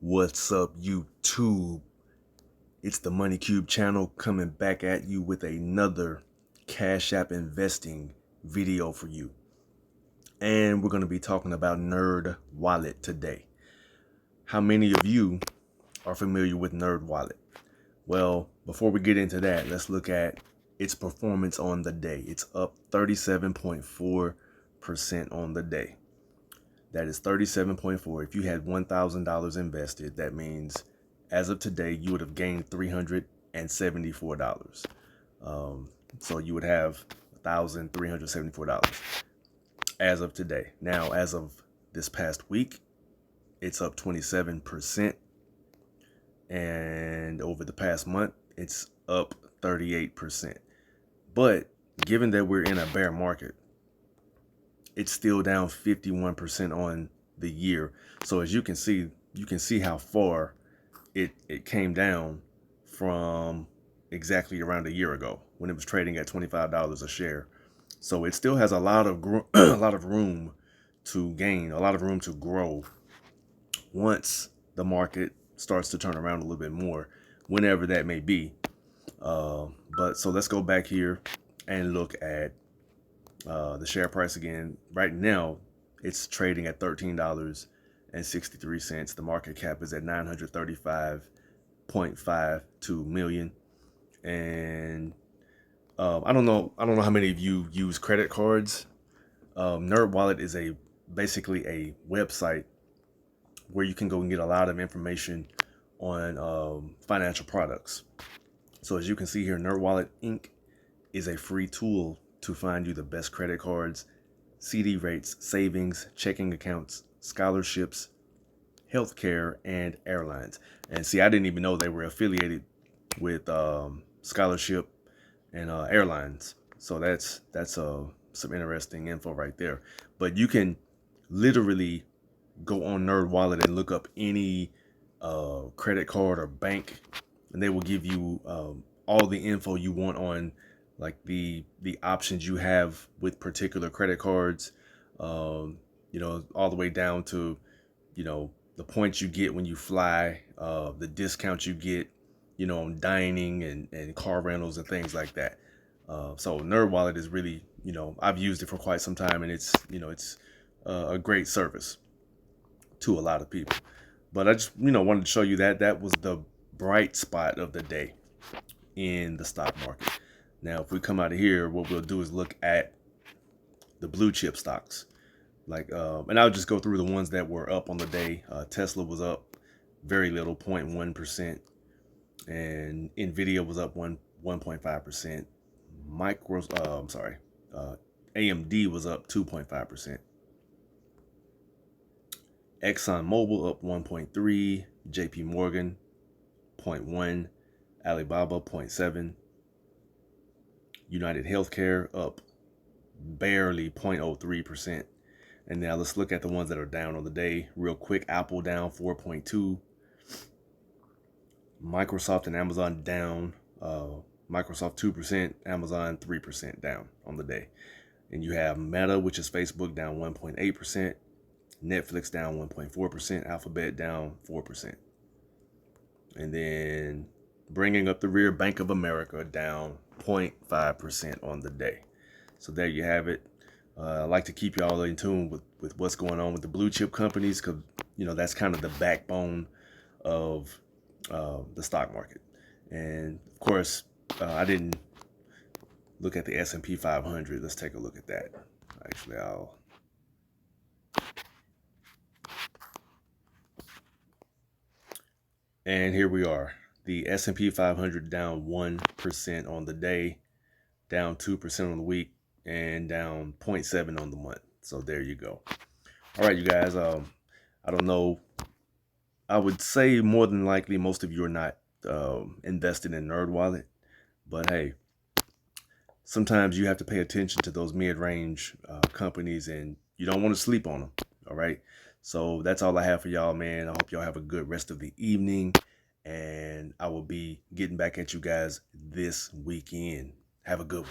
What's up, YouTube? It's the Money Cube channel coming back at you with another Cash App investing video for you. And we're going to be talking about NerdWallet today. How many of you are familiar with NerdWallet? Well, before we get into that, let's look at its performance on the day. It's up 37.4% on the day. That is 37.4. If you had $1,000 invested, that means as of today, you would have gained $374. So you would have $1,374 as of today. Now, as of this past week, it's up 27%. And over the past month, it's up 38%. But given that we're in a bear market, it's still down 51% on the year. So as you can see how far it came down from exactly around a year ago when it was trading at $25 a share. So it still has a lot of a lot of room to gain, a lot of room to grow once the market starts to turn around a little bit more, whenever that may be. But so let's go back here and look at the share price again. Right now, it's trading at $13.63. The market cap is at 935.52 million. And I don't know how many of you use credit cards. NerdWallet is basically a website where you can go and get a lot of information on financial products. So as you can see here, NerdWallet Inc. is a free tool to find you the best credit cards, CD rates, savings, checking accounts, scholarships, healthcare, and airlines. And see, I didn't even know they were affiliated with scholarship and airlines. So that's some interesting info right there. But you can literally go on NerdWallet and look up any credit card or bank, and they will give you all the info you want on like the options you have with particular credit cards, all the way down to, the points you get when you fly, the discounts you get, on dining and car rentals and things like that. So NerdWallet is really, I've used it for quite some time, and it's a great service to a lot of people. But I just, wanted to show you that was the bright spot of the day in the stock market. Now, if we come out of here, what we'll do is look at the blue chip stocks. And I'll just go through the ones that were up on the day. Tesla was up very little, 0.1%. And Nvidia was up 1.5%. AMD was up 2.5%. ExxonMobil up 1.3, JP Morgan 0.1, Alibaba 0.7, United Healthcare up barely 0.03%. And now let's look at the ones that are down on the day real quick. Apple down 4.2, Microsoft and Amazon down, Microsoft 2%, Amazon 3% down on the day. And you have Meta, which is Facebook, down 1.8%. Netflix down 1.4%, Alphabet down 4%. And then bringing up the rear, Bank of America down 0.5% on the day. So there you have it. I like to keep y'all in tune with what's going on with the blue chip companies, because, that's kind of the backbone of the stock market. And of course, I didn't look at the S&P 500. Let's take a look at that. Actually, And here we are. The S&P 500 down 1% on the day, down 2% on the week, and down 0.7 on the month. So there you go. All right, you guys. I don't know. I would say more than likely most of you are not invested in NerdWallet. But hey, sometimes you have to pay attention to those mid-range companies, and you don't want to sleep on them. All right. So that's all I have for y'all, man. I hope y'all have a good rest of the evening, and I will be getting back at you guys this weekend. Have a good one.